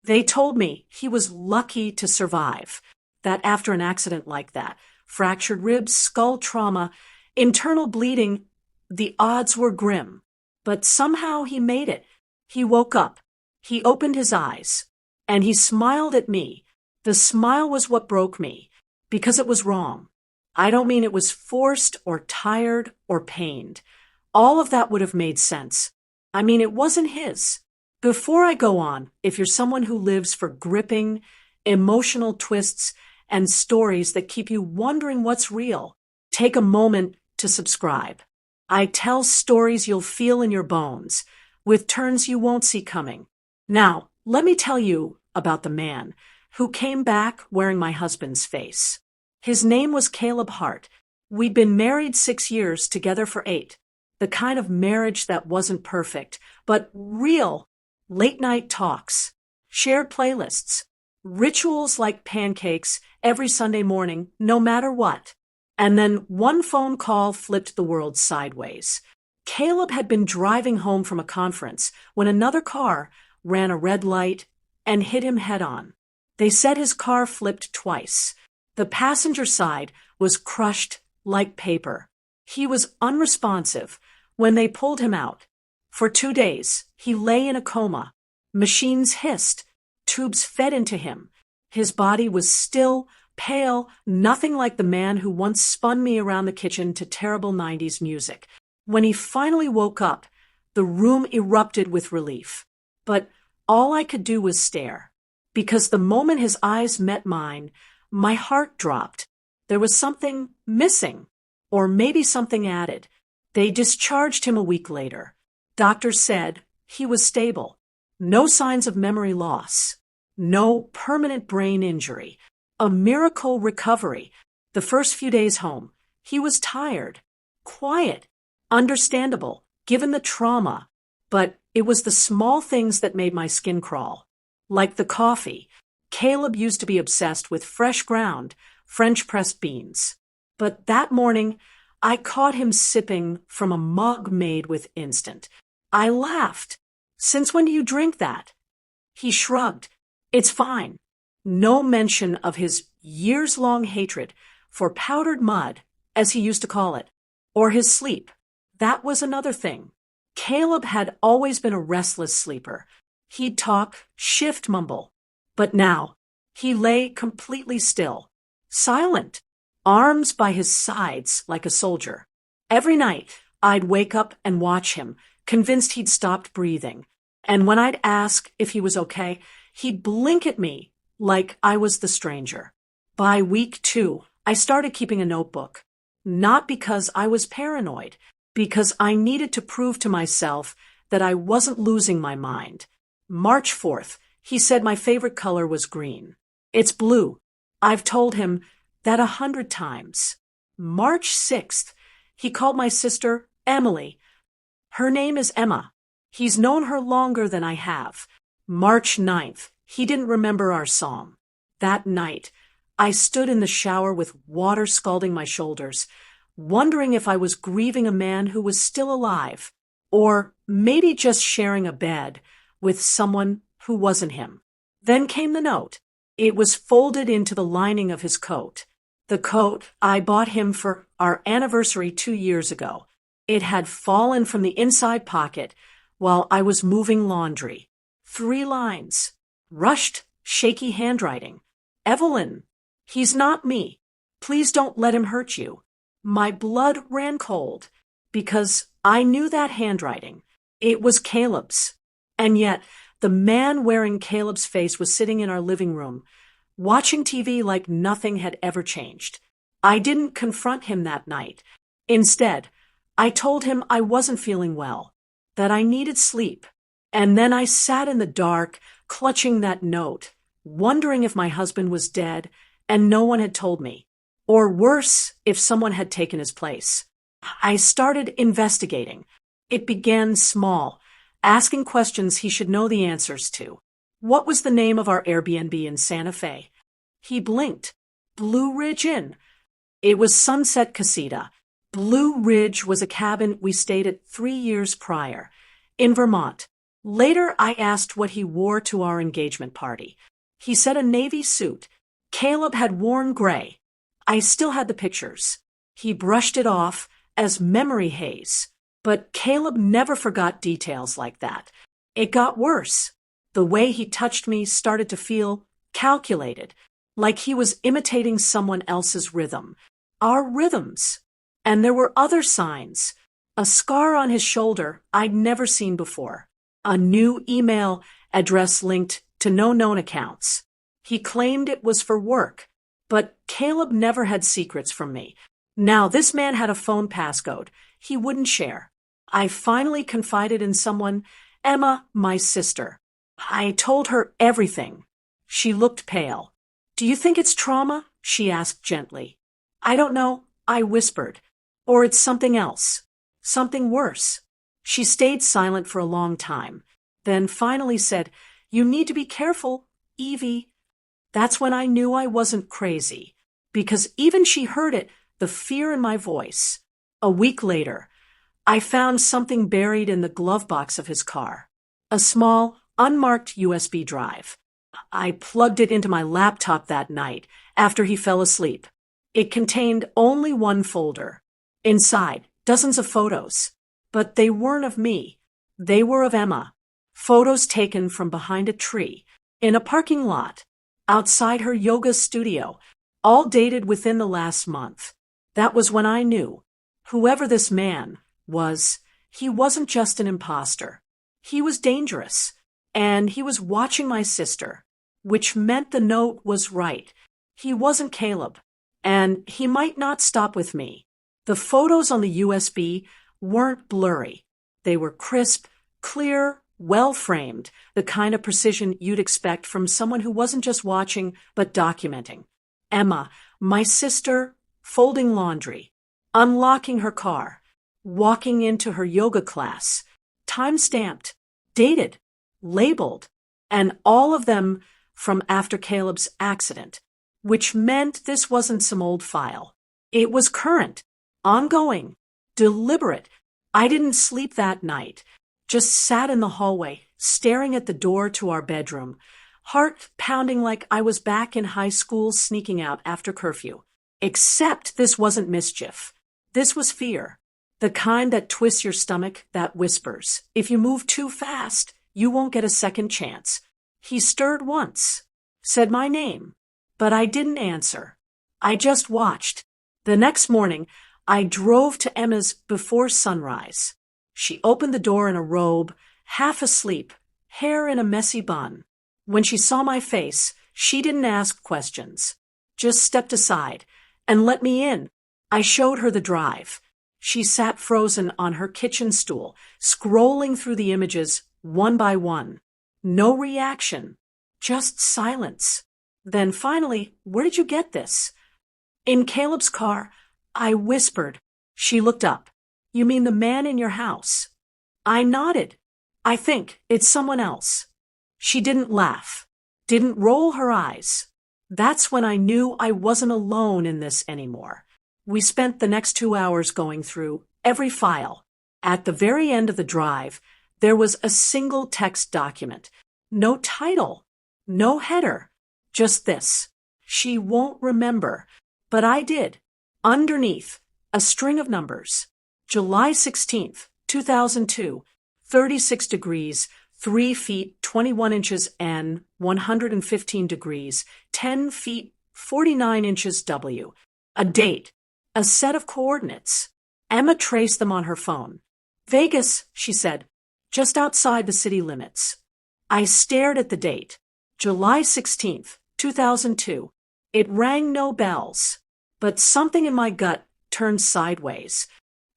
They told me he was lucky to survive, that after an accident like that, fractured ribs, skull trauma, internal bleeding, the odds were grim. But somehow he made it. He woke up. He opened his eyes. And he smiled at me. The smile was what broke me, because it was wrong. I don't mean it was forced or tired or pained. All of that would have made sense. I mean, it wasn't his. Before I go on, if you're someone who lives for gripping, emotional twists and stories that keep you wondering what's real, take a moment to subscribe. I tell stories you'll feel in your bones, with turns you won't see coming. Now, let me tell you about the man who came back wearing my husband's face. His name was Caleb Hart. We'd been married 6 years, together for 8. The kind of marriage that wasn't perfect, but real. Late-night talks, shared playlists, rituals like pancakes every Sunday morning, no matter what. And then one phone call flipped the world sideways. Caleb had been driving home from a conference when another car ran a red light and hit him head-on. They said his car flipped twice. The passenger side was crushed like paper. He was unresponsive when they pulled him out. For 2 days, he lay in a coma. Machines hissed. Tubes fed into him. His body was still, pale, nothing like the man who once spun me around the kitchen to terrible 90s music. When he finally woke up, the room erupted with relief. But all I could do was stare, because the moment his eyes met mine, my heart dropped. There was something missing, or maybe something added. They discharged him a week later. Doctors said he was stable. No signs of memory loss. No permanent brain injury. A miracle recovery. The first few days home, he was tired, quiet, understandable, given the trauma. But it was the small things that made my skin crawl. Like the coffee. Caleb used to be obsessed with fresh ground, French-pressed beans. But that morning, I caught him sipping from a mug made with instant. I laughed. "Since when do you drink that?" He shrugged. "It's fine." No mention of his years-long hatred for powdered mud, as he used to call it, or his sleep. That was another thing. Caleb had always been a restless sleeper. He'd talk, shift mumble. But now, he lay completely still, silent, arms by his sides like a soldier. Every night, I'd wake up and watch him, convinced he'd stopped breathing. And when I'd ask if he was okay, he'd blink at me like I was the stranger. By week 2, I started keeping a notebook. Not because I was paranoid, because I needed to prove to myself that I wasn't losing my mind. March 4th, he said my favorite color was green. It's blue. I've told him that 100 times. March 6th, he called my sister Emily. Her name is Emma. He's known her longer than I have. March 9th, he didn't remember our song. That night, I stood in the shower with water scalding my shoulders, wondering if I was grieving a man who was still alive, or maybe just sharing a bed with someone who wasn't him. Then came the note. It was folded into the lining of his coat. The coat I bought him for our anniversary 2 years ago. It had fallen from the inside pocket while I was moving laundry. 3 lines. Rushed, shaky handwriting. "Evelyn, he's not me. Please don't let him hurt you." My blood ran cold because I knew that handwriting. It was Caleb's. And yet, the man wearing Caleb's face was sitting in our living room, watching TV like nothing had ever changed. I didn't confront him that night. Instead, I told him I wasn't feeling well, that I needed sleep. And then I sat in the dark, clutching that note, wondering if my husband was dead and no one had told me. Or worse, if someone had taken his place. I started investigating. It began small, asking questions he should know the answers to. What was the name of our Airbnb in Santa Fe? He blinked. Blue Ridge Inn. It was Sunset Casita. Blue Ridge was a cabin we stayed at 3 years prior, in Vermont. Later, I asked what he wore to our engagement party. He said a navy suit. Caleb had worn gray. I still had the pictures. He brushed it off as memory haze. But Caleb never forgot details like that. It got worse. The way he touched me started to feel calculated, like he was imitating someone else's rhythm. Our rhythms. And there were other signs. A scar on his shoulder I'd never seen before. A new email address linked to no known accounts. He claimed it was for work, but Caleb never had secrets from me. Now this man had a phone passcode he wouldn't share. I finally confided in someone, Emma, my sister. I told her everything. She looked pale. Do you think it's trauma? She asked gently. I don't know, I whispered. Or it's something else. Something worse. She stayed silent for a long time, then finally said, You need to be careful, Evie. That's when I knew I wasn't crazy, because even she heard it, the fear in my voice. A week later, I found something buried in the glove box of his car. A small, unmarked USB drive. I plugged it into my laptop that night after he fell asleep. It contained only one folder. Inside, dozens of photos. But they weren't of me. They were of Emma. Photos taken from behind a tree, in a parking lot, outside her yoga studio, all dated within the last month. That was when I knew. Whoever this man was, he wasn't just an imposter. He was dangerous, and he was watching my sister, which meant the note was right. He wasn't Caleb, and he might not stop with me. The photos on the USB weren't blurry. They were crisp, clear, well-framed, the kind of precision you'd expect from someone who wasn't just watching, but documenting. Emma, my sister, folding laundry, unlocking her car, walking into her yoga class, time-stamped, dated, labeled, and all of them from after Caleb's accident, which meant this wasn't some old file. It was current, ongoing, deliberate. I didn't sleep that night, just sat in the hallway, staring at the door to our bedroom, heart pounding like I was back in high school sneaking out after curfew. Except this wasn't mischief. This was fear. The kind that twists your stomach, that whispers. If you move too fast, you won't get a second chance. He stirred once, said my name, but I didn't answer. I just watched. The next morning, I drove to Emma's before sunrise. She opened the door in a robe, half asleep, hair in a messy bun. When she saw my face, she didn't ask questions, just stepped aside and let me in. I showed her the drive. She sat frozen on her kitchen stool, scrolling through the images one by one. No reaction, just silence. Then finally, where did you get this? In Caleb's car. I whispered. She looked up. You mean the man in your house? I nodded. I think it's someone else. She didn't laugh, didn't roll her eyes. That's when I knew I wasn't alone in this anymore. We spent the next 2 hours going through every file. At the very end of the drive, there was a single text document. No title, no header, just this. She won't remember, but I did. Underneath, a string of numbers. July 16th, 2002, 36 degrees, 3 feet, 21 inches N, 115 degrees, 10 feet, 49 inches W. A date, a set of coordinates. Emma traced them on her phone. Vegas, she said, just outside the city limits. I stared at the date. July 16th, 2002. It rang no bells. But something in my gut turned sideways.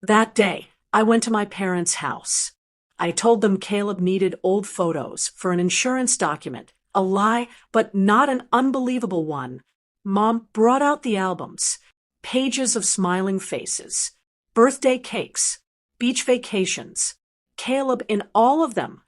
That day, I went to my parents' house. I told them Caleb needed old photos for an insurance document. A lie, but not an unbelievable one. Mom brought out the albums. Pages of smiling faces. Birthday cakes. Beach vacations. Caleb in all of them.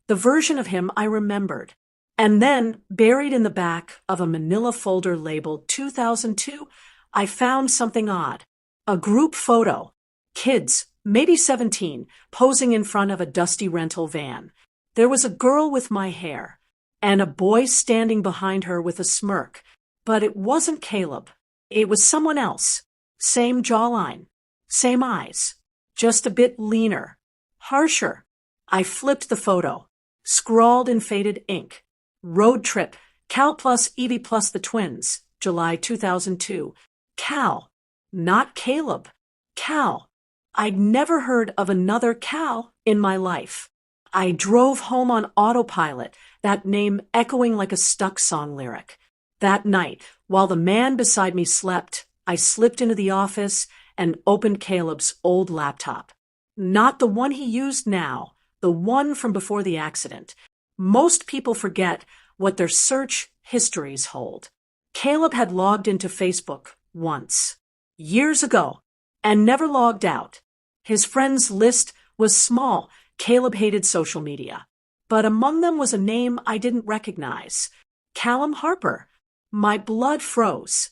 The version of him I remembered. And then, buried in the back of a manila folder labeled 2002, I found something odd. A group photo. Kids, maybe 17, posing in front of a dusty rental van. There was a girl with my hair, and a boy standing behind her with a smirk. But it wasn't Caleb. It was someone else. Same jawline, same eyes, just a bit leaner, harsher. I flipped the photo, scrawled in faded ink. Road trip, Cal plus Evie plus the twins, July 2002. Cal, not Caleb. Cal. I'd never heard of another Cal in my life. I drove home on autopilot, that name echoing like a Stuck song lyric. That night, while the man beside me slept, I slipped into the office and opened Caleb's old laptop. Not the one he used now, the one from before the accident. Most people forget what their search histories hold. Caleb had logged into Facebook once, years ago, and never logged out. His friends list was small. Caleb hated social media. But among them was a name I didn't recognize. Callum Harper. My blood froze.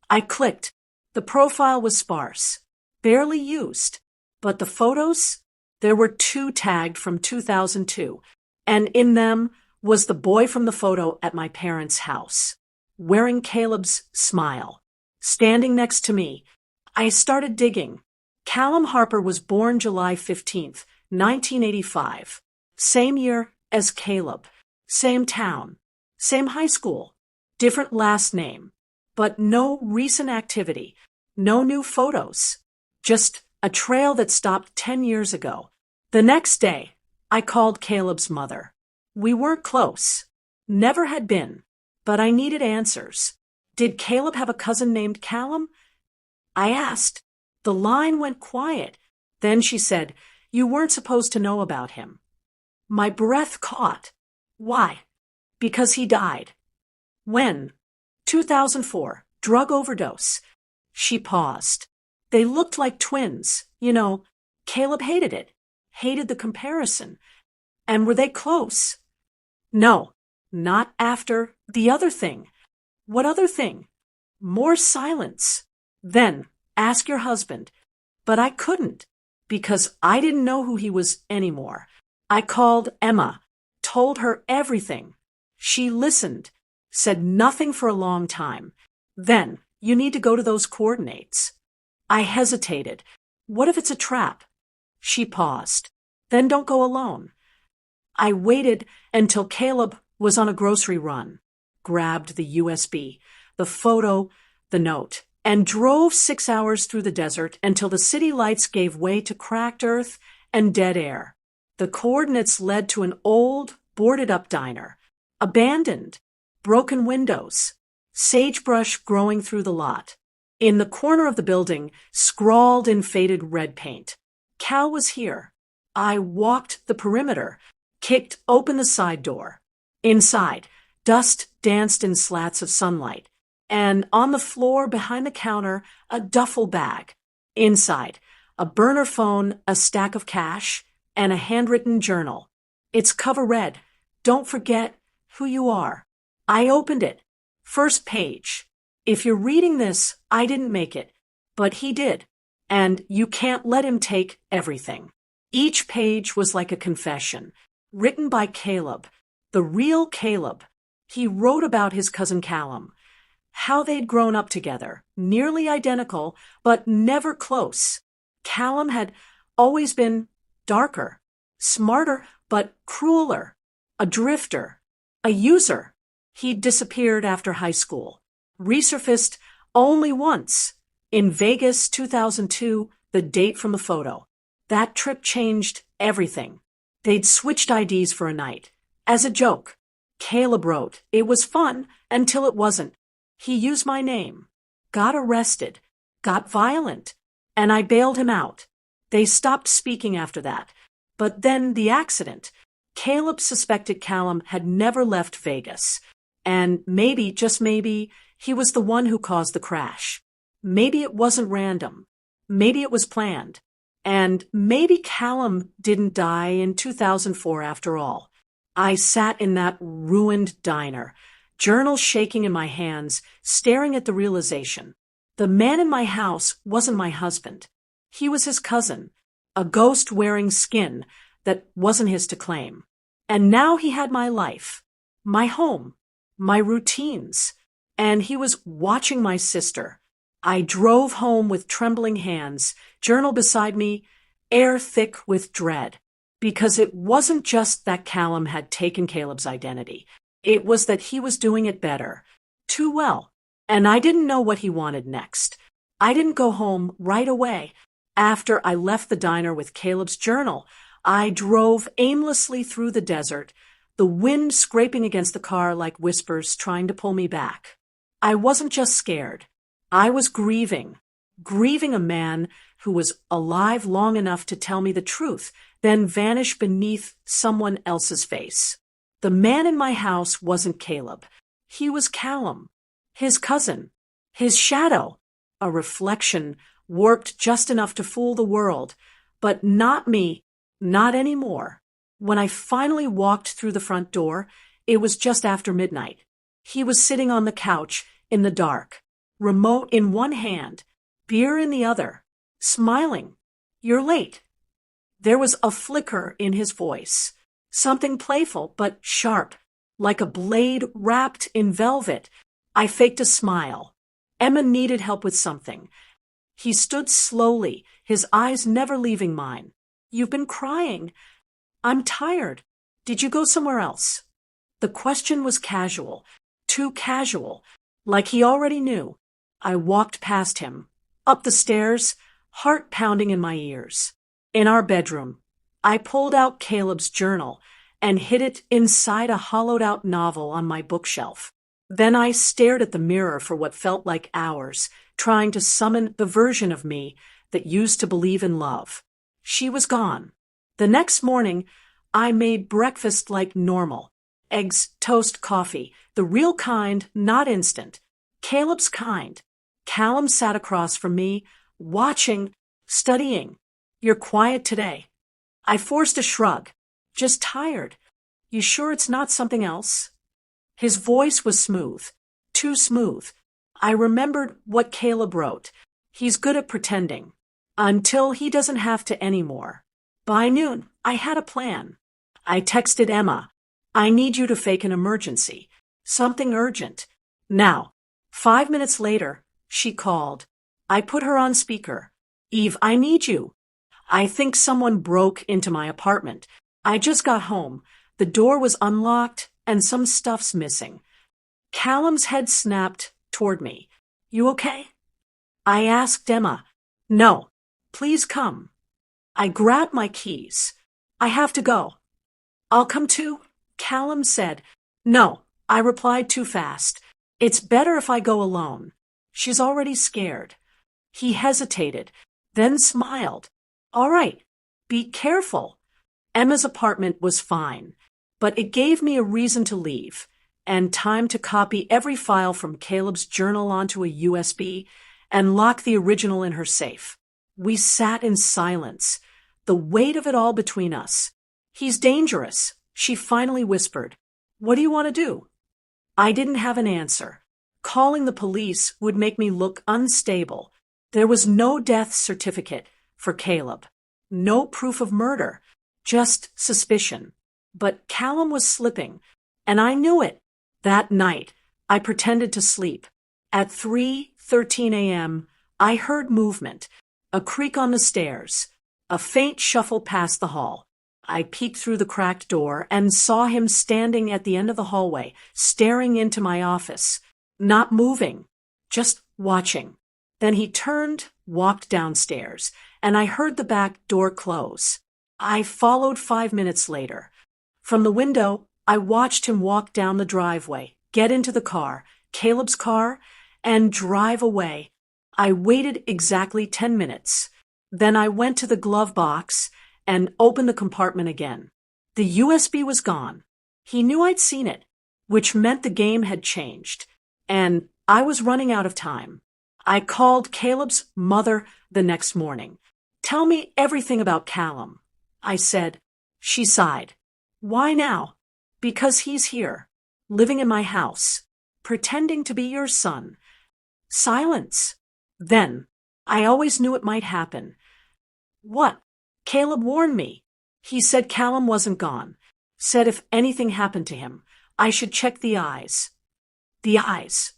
I clicked. The profile was sparse, barely used. But the photos? There were 2 tagged from 2002, and in them was the boy from the photo at my parents' house, wearing Caleb's smile, standing next to me. I started digging. Callum Harper was born July 15th, 1985. Same year as Caleb. Same town. Same high school. Different last name. But no recent activity. No new photos. Just a trail that stopped 10 years ago. The next day, I called Caleb's mother. We weren't close. Never had been. But I needed answers. Did Caleb have a cousin named Callum? I asked. The line went quiet. Then she said, "You weren't supposed to know about him." My breath caught. Why? Because he died. When? 2004. Drug overdose. She paused. They looked like twins. You know, Caleb hated it. Hated the comparison. And were they close? No, not after the other thing. What other thing? More silence. Then, ask your husband. But I couldn't, because I didn't know who he was anymore. I called Emma, told her everything. She listened, said nothing for a long time. Then, you need to go to those coordinates. I hesitated. What if it's a trap? She paused. Then don't go alone. I waited until Caleb was on a grocery run, grabbed the USB, the photo, the note, and drove 6 hours through the desert until the city lights gave way to cracked earth and dead air. The coordinates led to an old, boarded-up diner, abandoned, broken windows, sagebrush growing through the lot. In the corner of the building, scrawled in faded red paint, Cal was here. I walked the perimeter, kicked open the side door. Inside, dust danced in slats of sunlight, and on the floor behind the counter, a duffel bag. Inside, a burner phone, a stack of cash, and a handwritten journal. Its cover read, "Don't forget who you are." I opened it. First page. If you're reading this, I didn't make it, but he did, and you can't let him take everything. Each page was like a confession, written by Caleb, the real Caleb. He wrote about his cousin Callum, how they'd grown up together, nearly identical, but never close. Callum had always been darker, smarter, but crueler, a drifter, a user. He'd disappeared after high school, resurfaced only once, in Vegas 2002, the date from the photo. That trip changed everything. They'd switched IDs for a night. As a joke, Caleb wrote, "It was fun until it wasn't. He used my name, got arrested, got violent, and I bailed him out." They stopped speaking after that. But then the accident. Caleb suspected Callum had never left Vegas. And maybe, just maybe, he was the one who caused the crash. Maybe it wasn't random. Maybe it was planned. And maybe Callum didn't die in 2004 after all. I sat in that ruined diner, journal shaking in my hands, staring at the realization. The man in my house wasn't my husband. He was his cousin, a ghost wearing skin that wasn't his to claim. And now he had my life, my home, my routines, and he was watching my sister. I drove home with trembling hands, journal beside me, air thick with dread. Because it wasn't just that Callum had taken Caleb's identity. It was that he was doing it better. Too well. And I didn't know what he wanted next. I didn't go home right away. After I left the diner with Caleb's journal, I drove aimlessly through the desert, the wind scraping against the car like whispers trying to pull me back. I wasn't just scared. I was grieving a man who was alive long enough to tell me the truth, then vanish beneath someone else's face. The man in my house wasn't Caleb. He was Callum, his cousin, his shadow, a reflection warped just enough to fool the world, but not me, not anymore. When I finally walked through the front door, it was just after midnight. He was sitting on the couch in the dark, remote in one hand, beer in the other, smiling. "You're late." There was a flicker in his voice, something playful but sharp, like a blade wrapped in velvet. I faked a smile. Emma needed help with something. He stood slowly, his eyes never leaving mine. "You've been crying." "I'm tired. Did you go somewhere else?" The question was casual, too casual, like he already knew. I walked past him, up the stairs, heart pounding in my ears. In our bedroom, I pulled out Caleb's journal and hid it inside a hollowed-out novel on my bookshelf. Then I stared at the mirror for what felt like hours, trying to summon the version of me that used to believe in love. She was gone. The next morning, I made breakfast like normal. Eggs, toast, coffee, the real kind, not instant. Caleb's kind. Callum sat across from me, watching, studying. "You're quiet today." I forced a shrug. "Just tired." "You sure it's not something else?" His voice was smooth. Too smooth. I remembered what Caleb wrote. He's good at pretending. Until he doesn't have to anymore. By noon, I had a plan. I texted Emma. "I need you to fake an emergency. Something urgent. Now." 5 minutes later, she called. I put her on speaker. "Eve, I need you. I think someone broke into my apartment. I just got home. The door was unlocked and some stuff's missing." Callum's head snapped toward me. "You okay?" I asked Emma. "No. Please come." I grabbed my keys. "I have to go." "I'll come too," Callum said. "No," I replied too fast. "It's better if I go alone." She's already scared. He hesitated, then smiled. "All right, be careful." Emma's apartment was fine, but it gave me a reason to leave, and time to copy every file from Caleb's journal onto a USB and lock the original in her safe. We sat in silence, the weight of it all between us. "He's dangerous," she finally whispered. "What do you want to do?" I didn't have an answer. Calling the police would make me look unstable. There was no death certificate for Caleb. No proof of murder. Just suspicion. But Callum was slipping, and I knew it. That night, I pretended to sleep. At 3:13 a.m., I heard movement, a creak on the stairs, a faint shuffle past the hall. I peeked through the cracked door and saw him standing at the end of the hallway, staring into my office. Not moving, just watching. Then he turned, walked downstairs, and I heard the back door close. I followed 5 minutes later. From the window, I watched him walk down the driveway, get into the car, Caleb's car, and drive away. I waited exactly 10 minutes. Then I went to the glove box and opened the compartment again. The USB was gone. He knew I'd seen it, which meant the game had changed, and I was running out of time. I called Caleb's mother the next morning. "Tell me everything about Callum," I said. She sighed. "Why now?" "Because he's here, living in my house, pretending to be your son." Silence. Then, I always knew it might happen. "What?" "Caleb warned me. He said Callum wasn't gone. Said if anything happened to him, I should check the eyes. The eyes.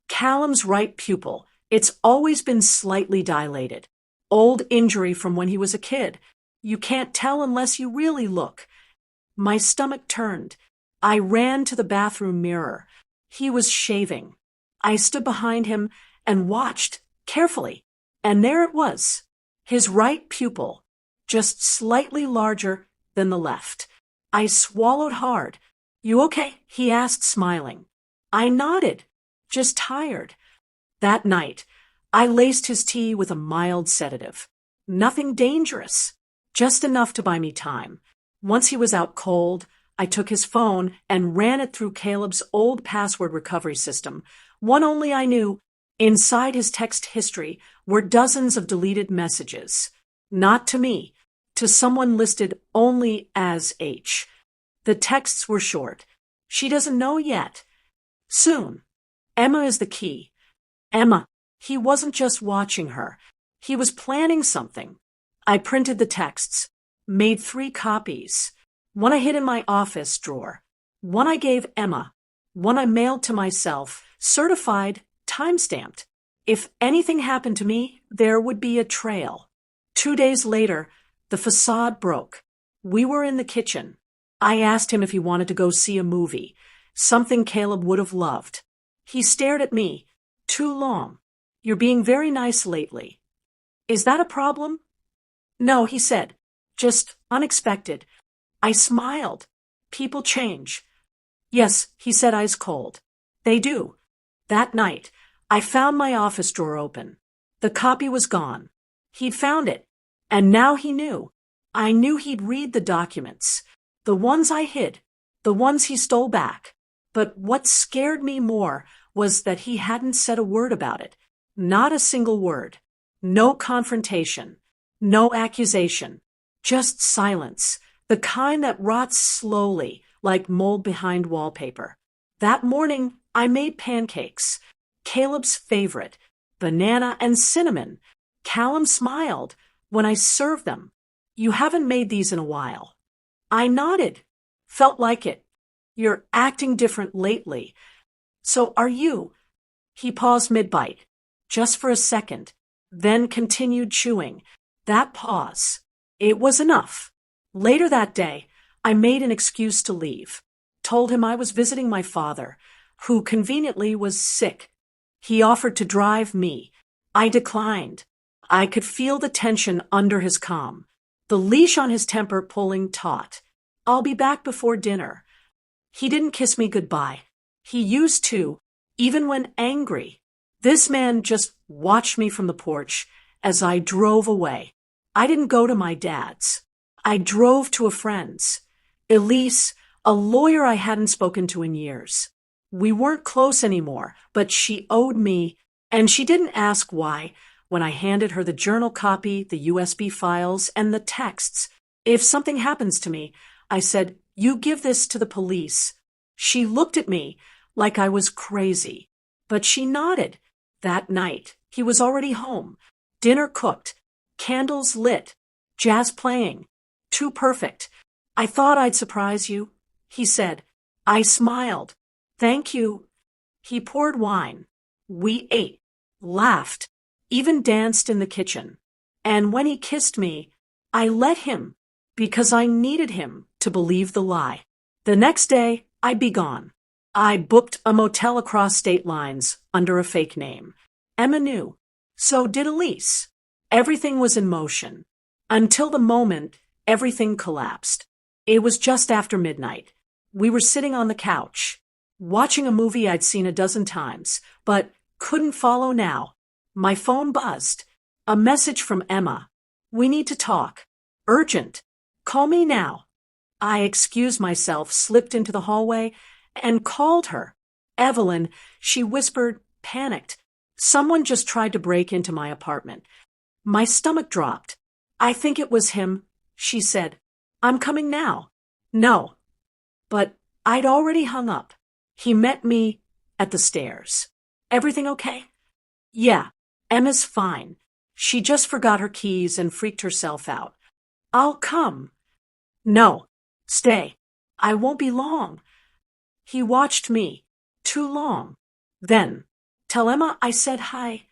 Callum's right pupil. It's always been slightly dilated. Old injury from when he was a kid. You can't tell unless you really look. My stomach turned. I ran to the bathroom mirror. He was shaving. I stood behind him and watched carefully. And there it was. His right pupil, just slightly larger than the left. I swallowed hard. You okay? He asked, smiling. I nodded, just tired. That night, I laced his tea with a mild sedative. Nothing dangerous, just enough to buy me time. Once he was out cold, I took his phone and ran it through Caleb's old password recovery system, one only I knew. Inside his text history were dozens of deleted messages. Not to me, to someone listed only as H. The texts were short. She doesn't know yet. Soon. Emma is the key. Emma. He wasn't just watching her. He was planning something. I printed the texts, made 3 copies. One I hid in my office drawer. One I gave Emma. One I mailed to myself, certified, time-stamped. If anything happened to me, there would be a trail. 2 days later, the facade broke. We were in the kitchen. I asked him if he wanted to go see a movie, something Caleb would have loved. He stared at me. Too long. You're being very nice lately. Is that a problem? No, he said. Just unexpected. I smiled. People change. Yes, he said, ice cold. They do. That night, I found my office drawer open. The copy was gone. He'd found it. And now he knew. I knew he'd read the documents. The ones I hid. The ones he stole back. But what scared me more was that he hadn't said a word about it. Not a single word. No confrontation. No accusation. Just silence. The kind that rots slowly, like mold behind wallpaper. That morning, I made pancakes. Caleb's favorite. Banana and cinnamon. Callum smiled when I served them. You haven't made these in a while. I nodded. Felt like it. You're acting different lately. So are you? He paused mid-bite, just for a second, then continued chewing. That pause. It was enough. Later that day, I made an excuse to leave. Told him I was visiting my father, who conveniently was sick. He offered to drive me. I declined. I could feel the tension under his calm, the leash on his temper pulling taut. I'll be back before dinner. He didn't kiss me goodbye. He used to, even when angry. This man just watched me from the porch as I drove away. I didn't go to my dad's. I drove to a friend's. Elise, a lawyer I hadn't spoken to in years. We weren't close anymore, but she owed me, and she didn't ask why when I handed her the journal copy, the USB files, and the texts. If something happens to me, I said, you give this to the police. She looked at me like I was crazy, but she nodded. That night, he was already home. Dinner cooked, candles lit, jazz playing. Too perfect. I thought I'd surprise you, he said. I smiled. Thank you. He poured wine. We ate, laughed, even danced in the kitchen. And when he kissed me, I let him because I needed him to believe the lie. The next day, I'd be gone. I booked a motel across state lines under a fake name. Emma knew. So did Elise. Everything was in motion. Until the moment everything collapsed. It was just after midnight. We were sitting on the couch, watching a movie I'd seen a dozen times, but couldn't follow now. My phone buzzed. A message from Emma. We need to talk. Urgent. Call me now. I excused myself, slipped into the hallway, and called her. Evelyn, she whispered, panicked. Someone just tried to break into my apartment. My stomach dropped. I think it was him, she said. I'm coming now. No. But I'd already hung up. He met me at the stairs. Everything okay? Yeah, Emma's fine. She just forgot her keys and freaked herself out. I'll come. No, stay. I won't be long. He watched me. Too long. Then, tell Emma I said hi.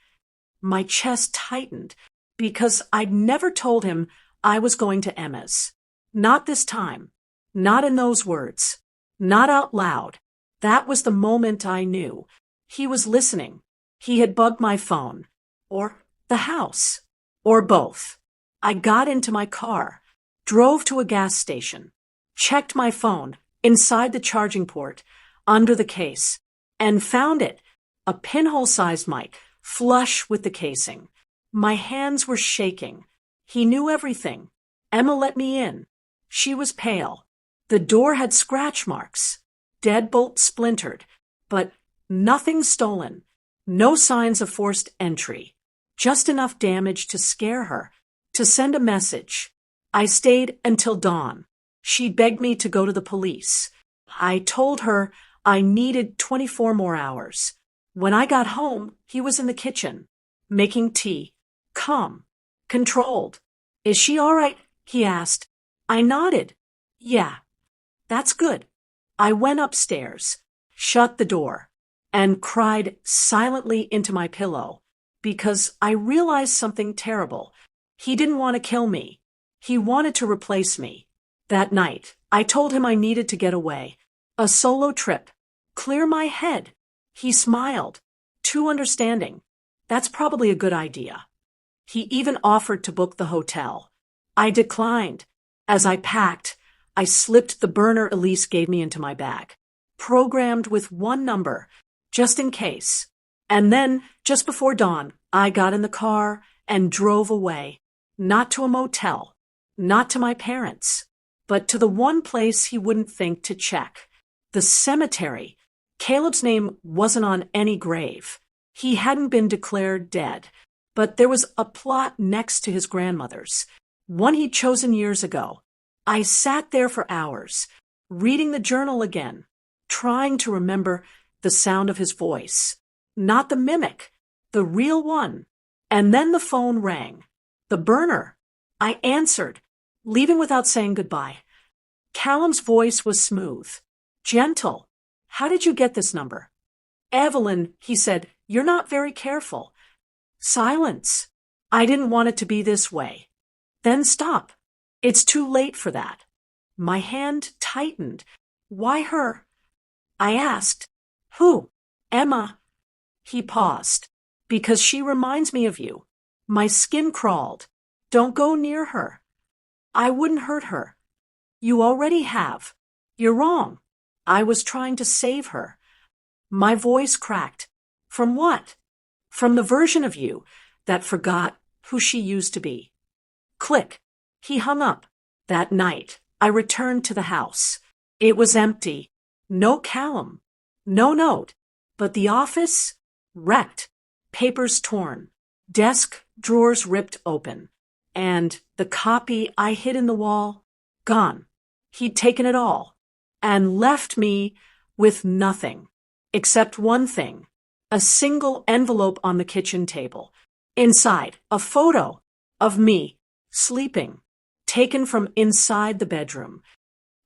My chest tightened because I'd never told him I was going to Emma's. Not this time. Not in those words. Not out loud. That was the moment I knew. He was listening. He had bugged my phone. Or the house. Or both. I got into my car, drove to a gas station, checked my phone inside the charging port, under the case, and found it, a pinhole-sized mic, flush with the casing. My hands were shaking. He knew everything. Emma let me in. She was pale. The door had scratch marks. Deadbolt splintered, but nothing stolen. No signs of forced entry. Just enough damage to scare her, to send a message. I stayed until dawn. She begged me to go to the police. I told her I needed 24 more hours. When I got home, he was in the kitchen, making tea. Calm. Controlled. Is she all right? He asked. I nodded. Yeah. That's good. I went upstairs, shut the door, and cried silently into my pillow because I realized something terrible. He didn't want to kill me. He wanted to replace me. That night, I told him I needed to get away. A solo trip. Clear my head. He smiled. Too understanding. That's probably a good idea. He even offered to book the hotel. I declined. As I packed, I slipped the burner Elise gave me into my bag, programmed with one number, just in case. And then, just before dawn, I got in the car and drove away. Not to a motel, not to my parents, but to the one place he wouldn't think to check. The cemetery. Caleb's name wasn't on any grave. He hadn't been declared dead, but there was a plot next to his grandmother's, one he'd chosen years ago. I sat there for hours, reading the journal again, trying to remember the sound of his voice. Not the mimic, the real one. And then the phone rang. The burner. I answered, leaving without saying goodbye. Callum's voice was smooth, gentle. How did you get this number? Evelyn, he said, you're not very careful. Silence. I didn't want it to be this way. Then stop. It's too late for that. My hand tightened. Why her? I asked. Who? Emma. He paused. Because she reminds me of you. My skin crawled. Don't go near her. I wouldn't hurt her. You already have. You're wrong. I was trying to save her. My voice cracked. From what? From the version of you that forgot who she used to be. Click. He hung up. That night, I returned to the house. It was empty. No Callum. No note. But the office? Wrecked. Papers torn. Desk drawers ripped open. And the copy I hid in the wall? Gone. He'd taken it all. And left me with nothing. Except one thing. A single envelope on the kitchen table. Inside, a photo of me, sleeping, taken from inside the bedroom.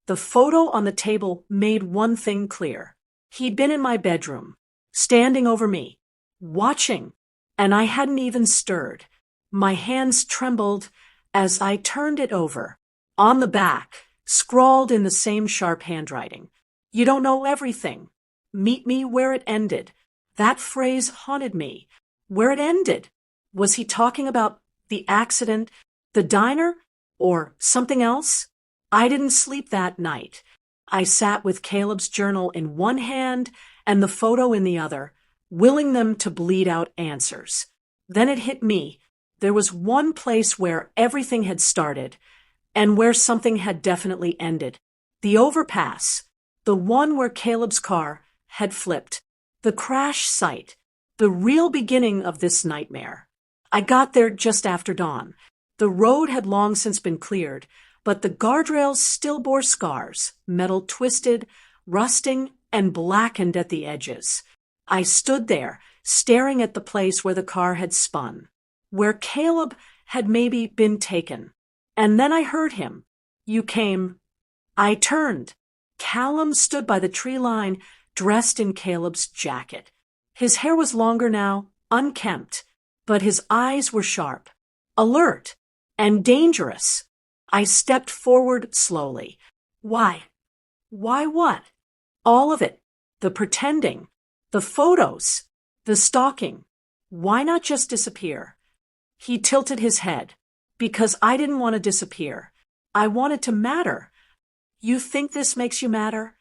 The photo on the table made one thing clear. He'd been in my bedroom, standing over me, watching, and I hadn't even stirred. My hands trembled as I turned it over. On the back, scrawled in the same sharp handwriting, "You don't know everything. Meet me where it ended." That phrase haunted me. Where it ended. Was he talking about the accident, the diner, or something else? I didn't sleep that night. I sat with Caleb's journal in one hand and the photo in the other, willing them to bleed out answers. Then it hit me. There was one place where everything had started and where something had definitely ended. The overpass. The one where Caleb's car had flipped. The crash site. The real beginning of this nightmare. I got there just after dawn. The road had long since been cleared, but the guardrails still bore scars, metal twisted, rusting, and blackened at the edges. I stood there, staring at the place where the car had spun, where Caleb had maybe been taken. And then I heard him. You came. I turned. Callum stood by the tree line, dressed in Caleb's jacket. His hair was longer now, unkempt, but his eyes were sharp, alert, and dangerous. I stepped forward slowly. Why? Why what? All of it. The pretending, the photos, the stalking. Why not just disappear? He tilted his head. Because I didn't want to disappear. I wanted to matter. You think this makes you matter?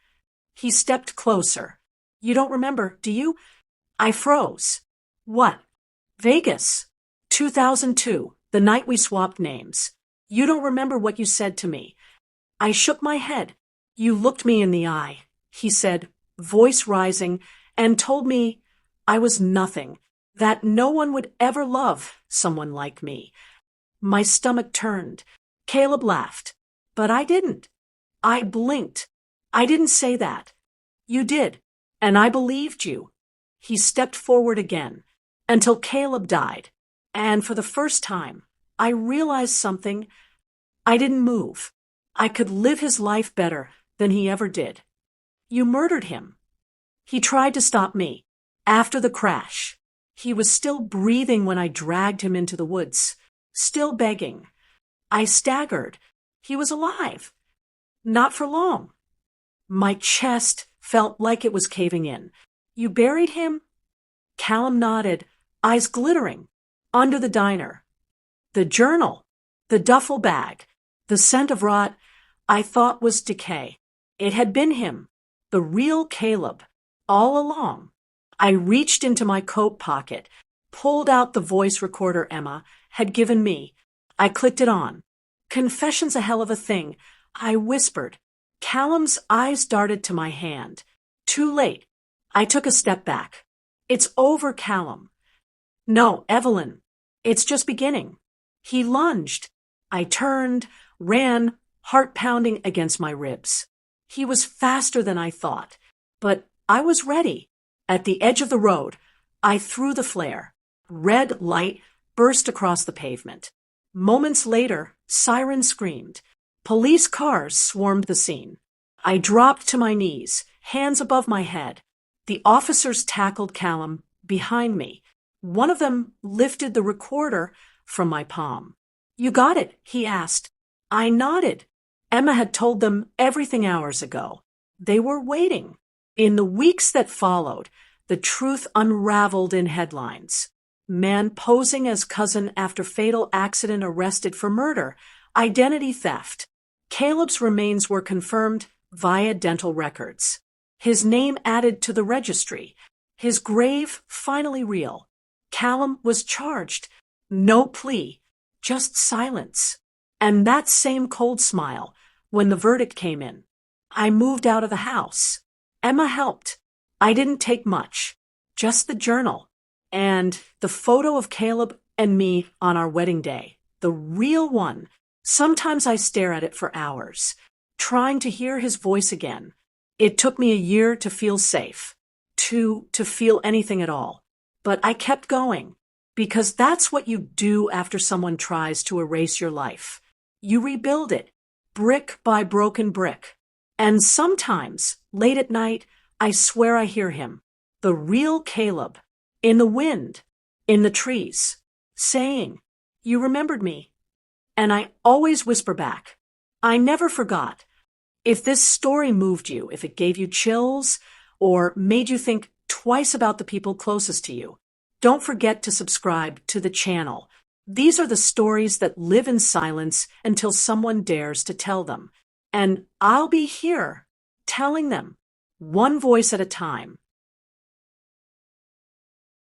He stepped closer. You don't remember, do you? I froze. What? Vegas. 2002, the night we swapped names. You don't remember what you said to me. I shook my head. You looked me in the eye, he said, voice rising, and told me I was nothing, that no one would ever love someone like me. My stomach turned. Caleb laughed. But I didn't. I blinked. I didn't say that. You did, and I believed you. He stepped forward again, until Caleb died. And for the first time, I realized something. I didn't move. I could live his life better than he ever did. You murdered him. He tried to stop me. After the crash, he was still breathing when I dragged him into the woods. Still begging. I staggered. He was alive. Not for long. My chest felt like it was caving in. You buried him? Callum nodded, eyes glittering. Under the diner. The journal. The duffel bag. The scent of rot I thought was decay. It had been him. The real Caleb. All along. I reached into my coat pocket, pulled out the voice recorder Emma had given me. I clicked it on. Confession's a hell of a thing, I whispered. Callum's eyes darted to my hand. Too late. I took a step back. It's over, Callum. No, Evelyn. It's just beginning. He lunged. I turned, ran, heart pounding against my ribs. He was faster than I thought, but I was ready. At the edge of the road, I threw the flare. Red light burst across the pavement. Moments later, sirens screamed. Police cars swarmed the scene. I dropped to my knees, hands above my head. The officers tackled Callum behind me. One of them lifted the recorder from my palm. You got it, he asked. I nodded. Emma had told them everything hours ago. They were waiting. In the weeks that followed, the truth unraveled in headlines. Man posing as cousin after fatal accident arrested for murder. Identity theft. Caleb's remains were confirmed via dental records. His name added to the registry. His grave finally real. Callum was charged. No plea, just silence. And that same cold smile when the verdict came in. I moved out of the house. Emma helped. I didn't take much. Just the journal. And the photo of Caleb and me on our wedding day. The real one. Sometimes I stare at it for hours, trying to hear his voice again. It took me a year to feel safe, to feel anything at all. But I kept going, because that's what you do after someone tries to erase your life. You rebuild it, brick by broken brick. And sometimes, late at night, I swear I hear him, the real Caleb, in the wind, in the trees, saying, "You remembered me." And I always whisper back, I never forgot. If this story moved you, if it gave you chills, or made you think twice about the people closest to you, don't forget to subscribe to the channel. These are the stories that live in silence until someone dares to tell them. And I'll be here, telling them, one voice at a time.